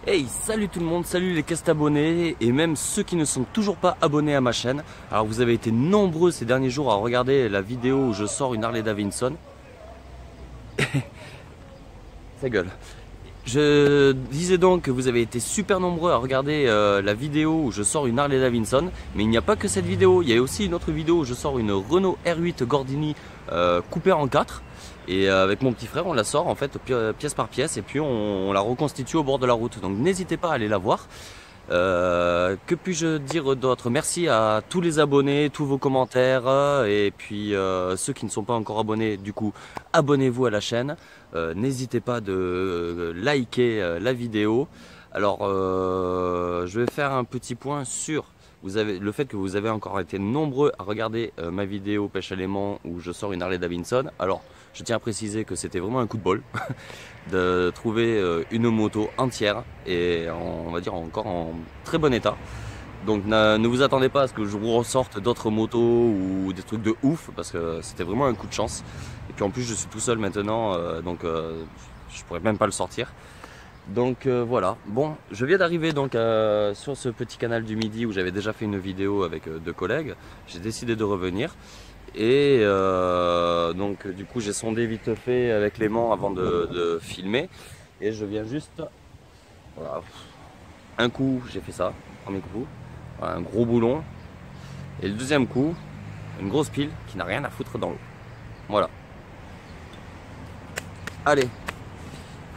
Hey, salut tout le monde, salut les cast abonnés et même ceux qui ne sont toujours pas abonnés à ma chaîne. Alors vous avez été nombreux ces derniers jours à regarder la vidéo où je sors une Harley Davidson. Ça gueule. Je disais donc que vous avez été super nombreux à regarder la vidéo où je sors une Harley Davidson. Mais il n'y a pas que cette vidéo, il y a aussi une autre vidéo où je sors une Renault R8 Gordini coupée en 4. Et avec mon petit frère on la sort en fait pièce par pièce et puis on la reconstitue au bord de la route. Donc n'hésitez pas à aller la voir. Que puis-je dire d'autre? Merci à tous les abonnés, tous vos commentaires et puis ceux qui ne sont pas encore abonnés, du coup abonnez-vous à la chaîne. N'hésitez pas de liker la vidéo. Alors je vais faire un petit point sur le fait que vous avez encore été nombreux à regarder ma vidéo pêche à l'aimant où je sors une Harley Davidson. Alors je tiens à préciser que c'était vraiment un coup de bol de trouver une moto entière et on va dire encore en très bon état. Donc ne vous attendez pas à ce que je vous ressorte d'autres motos ou des trucs de ouf parce que c'était vraiment un coup de chance. Et puis en plus je suis tout seul maintenant donc je pourrais même pas le sortir. Donc voilà, bon, je viens d'arriver donc sur ce petit canal du Midi où j'avais déjà fait une vidéo avec deux collègues. J'ai décidé de revenir et donc du coup j'ai sondé vite fait avec l'aimant avant de filmer et je viens juste, voilà, un coup j'ai fait ça, premier coup, voilà, un gros boulon et le deuxième coup, une grosse pile qui n'a rien à foutre dans l'eau. Voilà. Allez.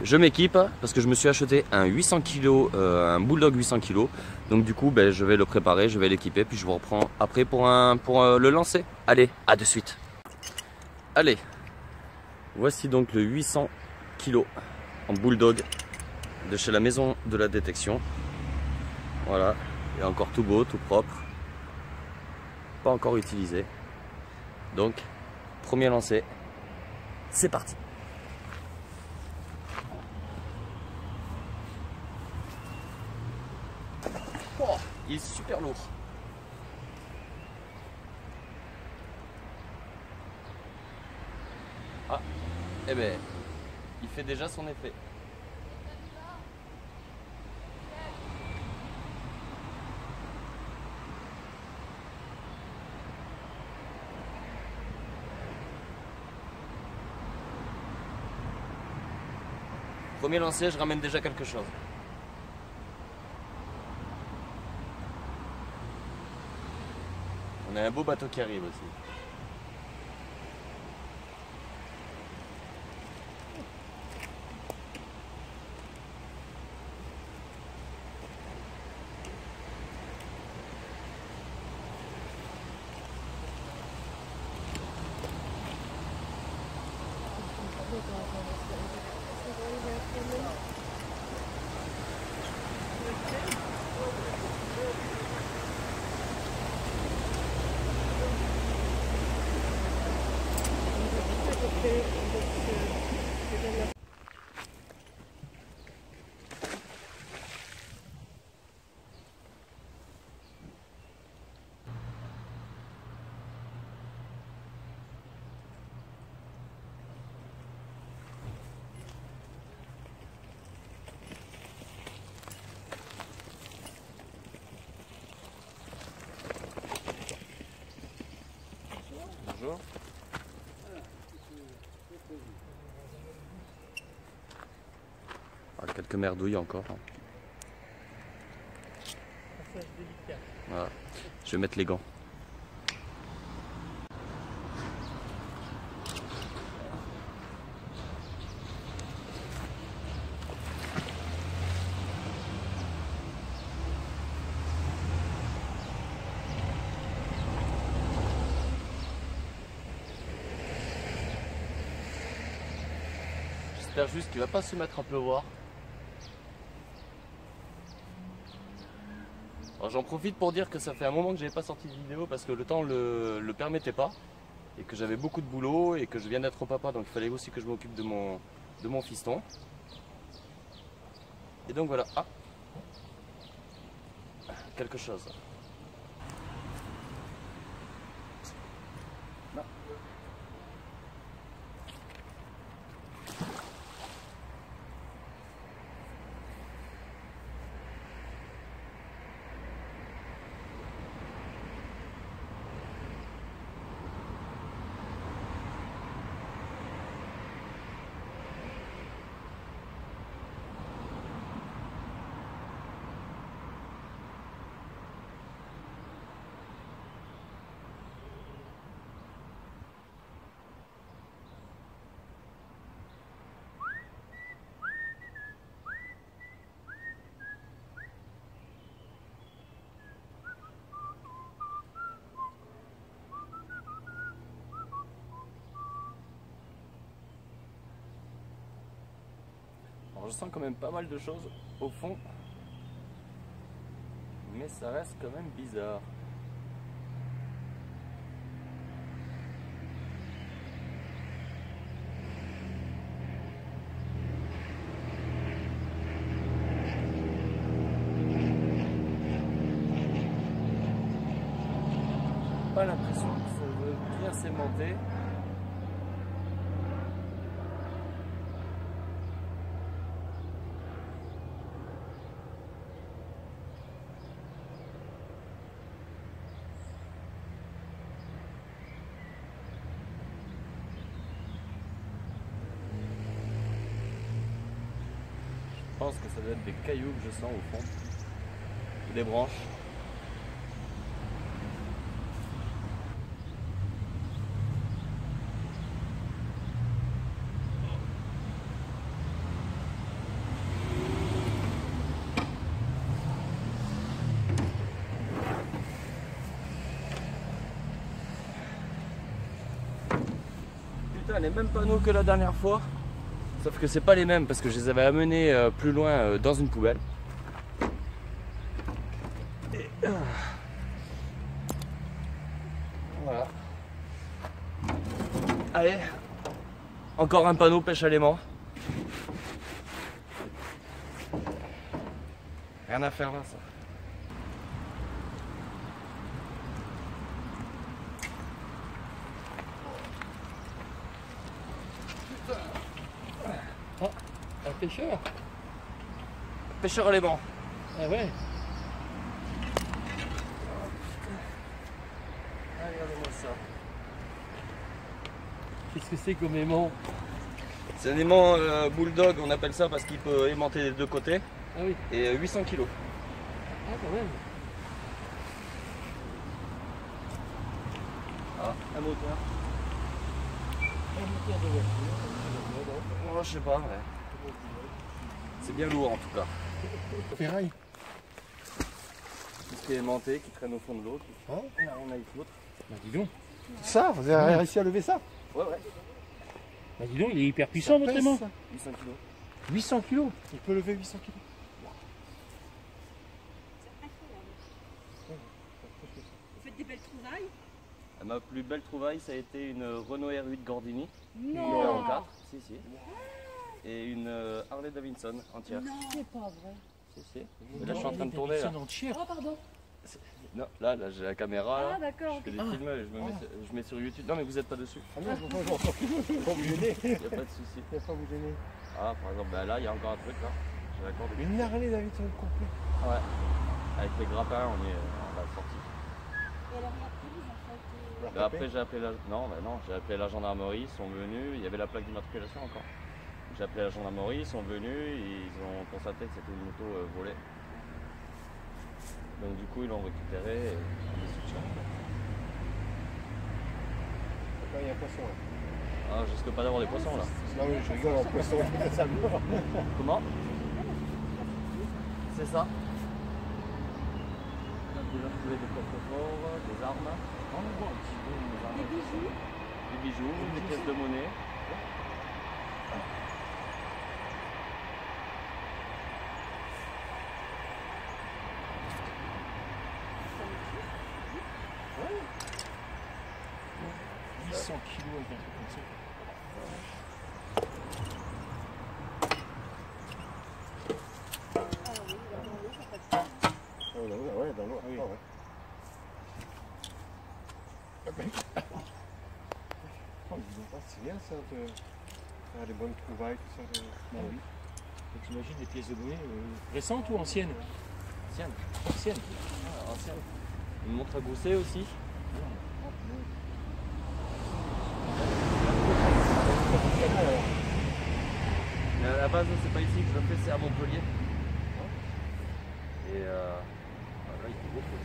Je m'équipe parce que je me suis acheté un 800 kg, un Bulldog 800 kg. Donc du coup, je vais le préparer, je vais l'équiper, puis je vous reprends après pour le lancer. Allez, à de suite. Allez, voici donc le 800 kg en Bulldog de chez la maison de la détection. Voilà, il est encore tout beau, tout propre. Pas encore utilisé. Donc, premier lancer, c'est parti. Oh, il est super lourd. Ah, eh ben, il fait déjà son effet. Premier lancer, je ramène déjà quelque chose. On a un beau bateau qui arrive aussi. Bonjour. Ah, quelques merdouilles encore. Voilà. Je vais mettre les gants. J'espère juste qu'il va pas se mettre à pleuvoir. J'en profite pour dire que ça fait un moment que j'avais pas sorti de vidéo parce que le temps le permettait pas et que j'avais beaucoup de boulot et que je viens d'être papa, donc il fallait aussi que je m'occupe de mon fiston. Et donc voilà. Ah, quelque chose. Non. je sens quand même pas mal de choses au fond. Mais ça reste quand même bizarre. Pas l'impression que ça veut bien s'aimanter. Je pense que ça doit être des cailloux que je sens au fond, ou des branches. Putain, les mêmes panneaux que la dernière fois. Sauf que c'est pas les mêmes parce que je les avais amenés plus loin dans une poubelle. Et, voilà. Allez, encore un panneau pêche à l'aimant. Rien à faire là, ça. Oh, un pêcheur. Pêcheur à l'aimant. Ah ouais. Regardez-moi ça. Qu'est-ce que c'est comme aimant? C'est un aimant bulldog, on appelle ça parce qu'il peut aimanter des deux côtés. Ah oui. Et 800 kg. Ah quand même. Ah, un moteur. Un moteur de voiture. Oh, je sais pas, ouais. C'est bien lourd en tout cas. Ferraille. Tout ce qui est aimanté, qui traîne au fond de l'eau. Hein? On a rien à y foutre. Bah dis donc. Ça, vous avez réussi à lever ça? Ouais, ouais. Bah dis donc, il est hyper puissant votre aimant. 800 kg. 800 kilos. Il peut lever 800 kg. Vous faites des belles trouvailles? Ma plus belle trouvaille, ça a été une Renault R8 Gordini. Non. 4. Si, si. Et une Harley Davidson entière. Non, c'est pas vrai. Si, si. Et là, je suis en train de tourner. Là. Entière. Oh, pardon. Non, là j'ai la caméra. Là. Ah, d'accord. Je fais des films et je mets sur YouTube. Non, mais vous n'êtes pas dessus. Ah non, pas vous gêner. Il n'y a pas de souci. Il ne pas vous gêner. Ah, par exemple, bah, là, il y a encore un truc là. J'ai la corde. Une Harley Davidson complète. Ouais. Avec les grappins, on l'a sorti. Et alors, après, vous en faites. Bah, après, j'ai appelé la... Non, bah non, j'ai appelé la gendarmerie, ils sont venus. Il y avait la plaque d'immatriculation encore. J'ai appelé la gendarmerie, ils sont venus, ils ont constaté que c'était une moto volée. Donc du coup, ils l'ont récupéré et ils l'ont soutenu. Là, il y a un poisson là. Ah, je risque pas d'avoir des poissons là. Non, mais je rigole en poisson, ça meurt. Comment? C'est ça. On a déjà trouvé des coffres-forts, des armes. On voit un petit peu des armes. Des bijoux? Des bijoux, des pièces de monnaie. Ouais. 800 kilos avec un truc comme ça. Ah oui, dans l'eau, ça fait ça. Ah oui, ouais, dans l'eau. Ah oui. Ah, ouais. Oh, dis donc, c'est bien ça de faire des bonnes trouvailles, tout ça. Bah oui. Donc j'imagine des pièces de monnaie récentes ou anciennes? Ancienne. Anciennes. Ah, ancienne. Une montre à gousset aussi. Mais à la base, c'est pas ici que je le fais, c'est à Montpellier. Et voilà, il faut beaucoup.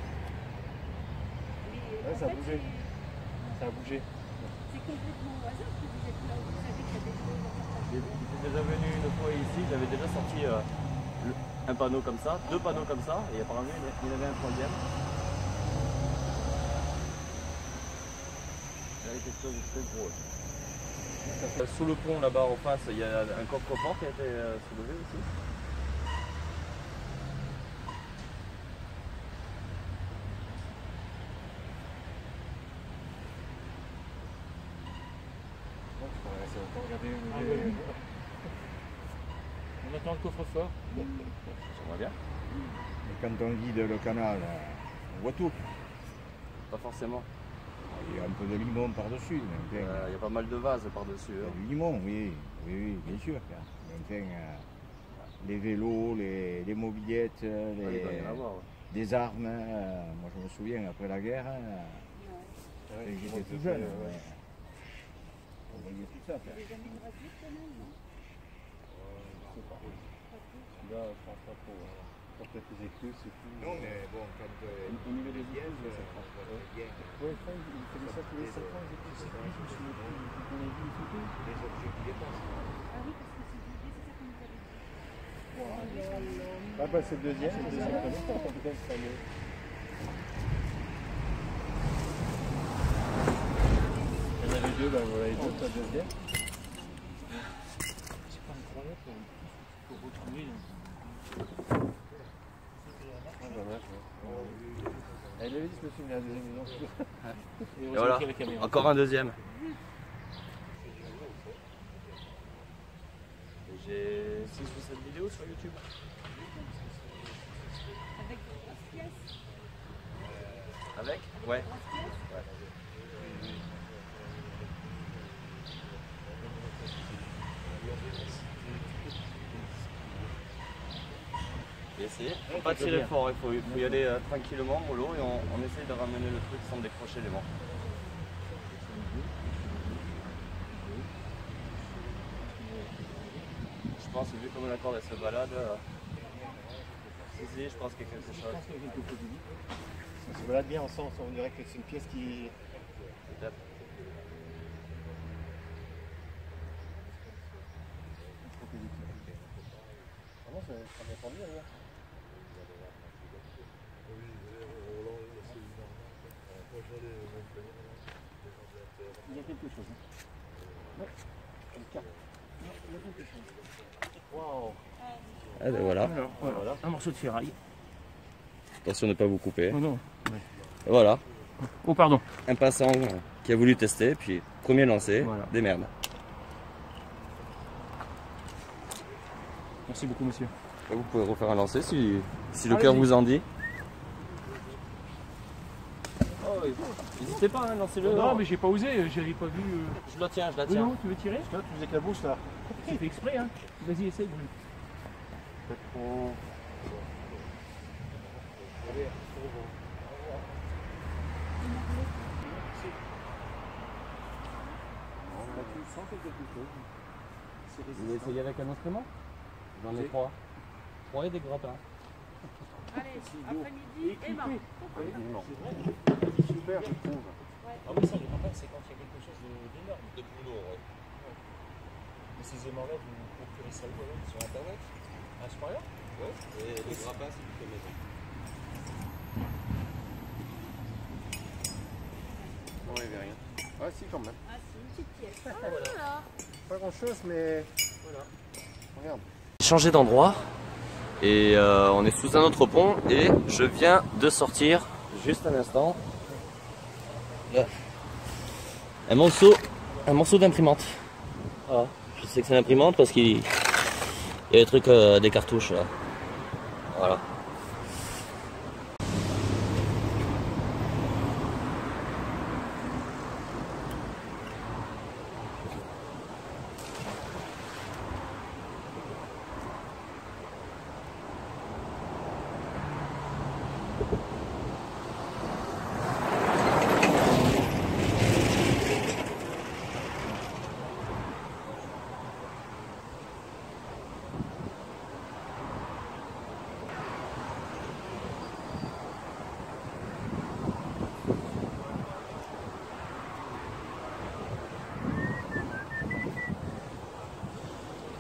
Mais Ouais, en ça a fait, bougé. Ça a bougé. c'est complètement au hasard que vous êtes là. Vous savez qu'il y a des choses à partager. J'étais déjà venu une fois ici, j'avais déjà sorti un panneau comme ça, deux panneaux comme ça, et apparemment il y en avait un troisième. Il y avait quelque chose de très gros. Sous le pont là-bas en face, il y a un coffre-fort qui a été soulevé aussi. On attend le coffre-fort. J'aimerais bien. Et quand on vide le canal, on voit tout. Pas forcément. Il y a un peu de limon par-dessus. Mais enfin, Il y a pas mal de vases par-dessus. il y a du limon, oui, oui, bien sûr. Mais enfin, les vélos, les mobilettes, Il doit y en avoir. des armes. Moi, je me souviens, après la guerre, j'étais tout jeune. On voyait tout ça. Les amis de radio, quand même, non? Là, je pense pas trop. Peut-être les écluses, c'est tout. Non, mais bon, quand Au niveau des écluses, ça prend. bien Ouais, je crois qu'il fait ça tous les 7 ans, les écluses. Je me souviens plus. On a vu une photo. les objets qui dépassent. Ah oui, parce que c'est vidé, c'est ça qu'on nous avait dit. Ah bah c'est le deuxième, c'est le deuxième connecteur, en tout cas c'est mieux. Il y en avait deux, bah voilà les deux, c'est le deuxième. C'est pas incroyable pour retrouver. Ah dommage, ouais. Elle avait dit ce film, il y a un deuxième maison. Et Et voilà, encore un deuxième. J'ai 6 ou 7 vidéos sur YouTube. Avec 11 pièces. Avec? Ouais. Et essayer. Faut pas tirer fort, il faut y aller tranquillement, mollo, et on essaye de ramener le truc sans décrocher les manches. Je pense, vu comme la corde elle se balade, si, je pense qu'il y a quelque chose. Je pense qu'il y a quelque chose de dit. On se balade bien ensemble, on dirait que c'est une pièce qui... Peut-être. Ah non, ça m'a défendu là. Il y a quelque chose. Ouais. Une carte. Non, il y a quelque chose. Waouh. Ah ben voilà. Alors, voilà. Un morceau de ferraille. Attention de ne pas vous couper. Oh non. Et voilà. Oh pardon. Un passant qui a voulu tester, puis premier lancé, Voilà. des merdes. Merci beaucoup monsieur. Et vous pouvez refaire un lancer si le Allez-y. cœur vous en dit. Oh, n'hésitez pas, hein, lancez-le. Non mais j'ai pas osé, j'avais pas vu. Je la tiens, je la Oui, tiens. non, tu veux tirer? Là, tu faisais éclabousse là. C'est fait exprès hein. Vas-y essaye Bruno. Peut-être trop... Vous voulez essayer avec un instrument? J'en ai 3. 3 et des grappins. Allez, après-midi, Emma. Super, je trouve. Ah oui ça les campagnes c'est quand il y a quelque chose d'énorme. De plus lourd, ouais. Mais ces aimants-là, vous procurez ça où alors? Sur internet? À ce point-là? Ouais. Et les grappins, c'est du fait maison. Non, il n'y avait rien. Ah si, quand même. Ah, c'est une petite pièce. Ah, Voilà. voilà. Pas grand chose, mais... Voilà. Regarde. Changé d'endroit et on est sous un autre pont et je viens de sortir juste un instant un morceau d'imprimante. Voilà. Je sais que c'est l'imprimante parce qu'il y a des trucs, des cartouches là. Voilà.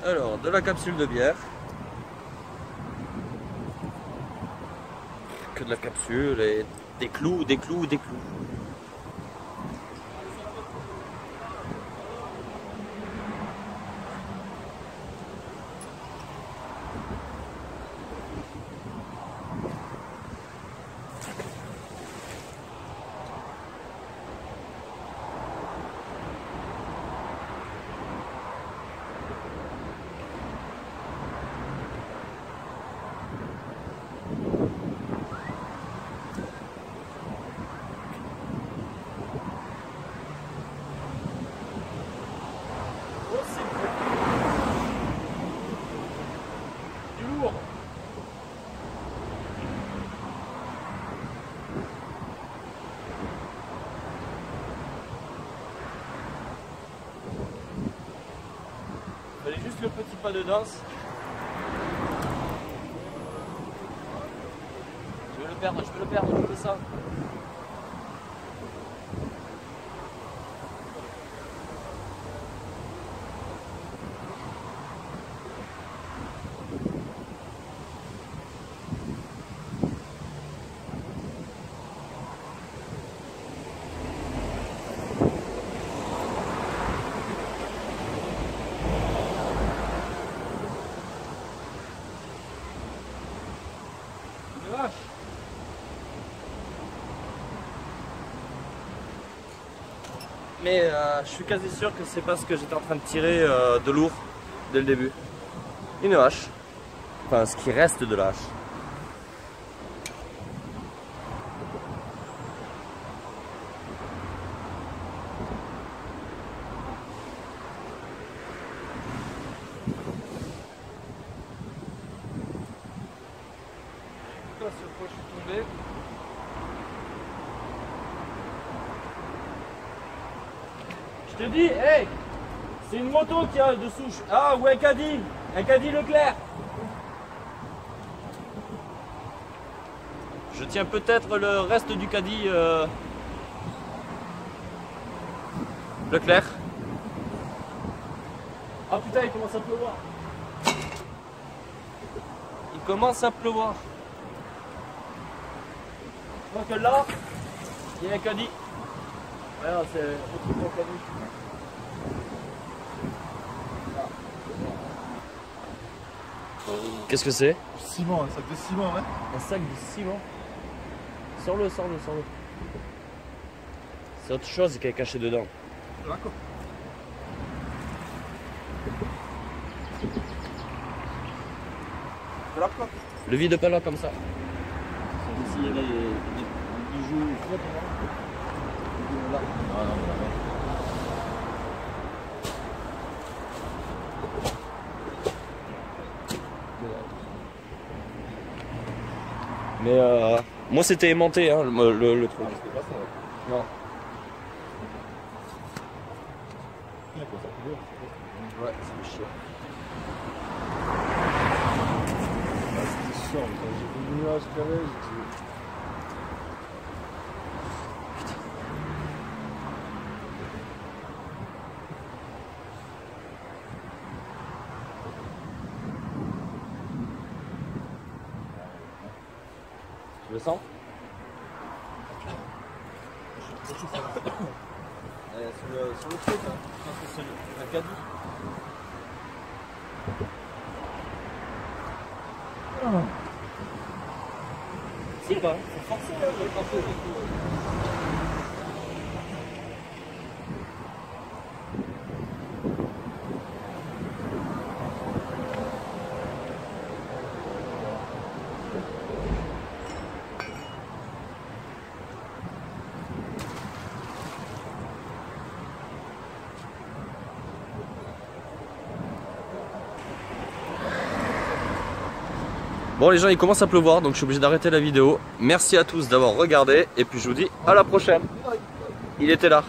Alors, de la capsule de bière. Que de la capsule et des clous, des clous, des clous. quelques petits pas de danse. Je vais le perdre, je fais ça. Mais je suis quasi sûr que c'est parce que j'étais en train de tirer de lourd dès le début. Une hache. Enfin, ce qui reste de la hache. Sur quoi je suis tombé. Je te dis, hey, c'est une moto qui a dessous. Ah, ou un caddie Leclerc. Je tiens peut-être le reste du caddie Leclerc. Ah putain, il commence à pleuvoir. Il commence à pleuvoir. Je crois que là, il y a un caddie. Alors, c'est autre chose caddie. Qu'est-ce que c'est? Ciment, un sac de ciment, ouais. Un sac de ciment. Sors-le. C'est autre chose qui est caché dedans. D'accord. Le vide pas là comme ça. S'il y avait des bijoux ou quoi, là. Ah non, là-bas. Mais moi c'était aimanté hein, le truc. Non. Ouais, c'est chiant. C'était chiant, j'ai vu le nuage qu'il y avait, j'ai dit... Tu le sens? Sur le truc, hein. Je pense que c'est un caddie. C'est pas, c'est forcé, Bon les gens, il commence à pleuvoir donc je suis obligé d'arrêter la vidéo. Merci à tous d'avoir regardé et puis je vous dis à la prochaine. Il était là.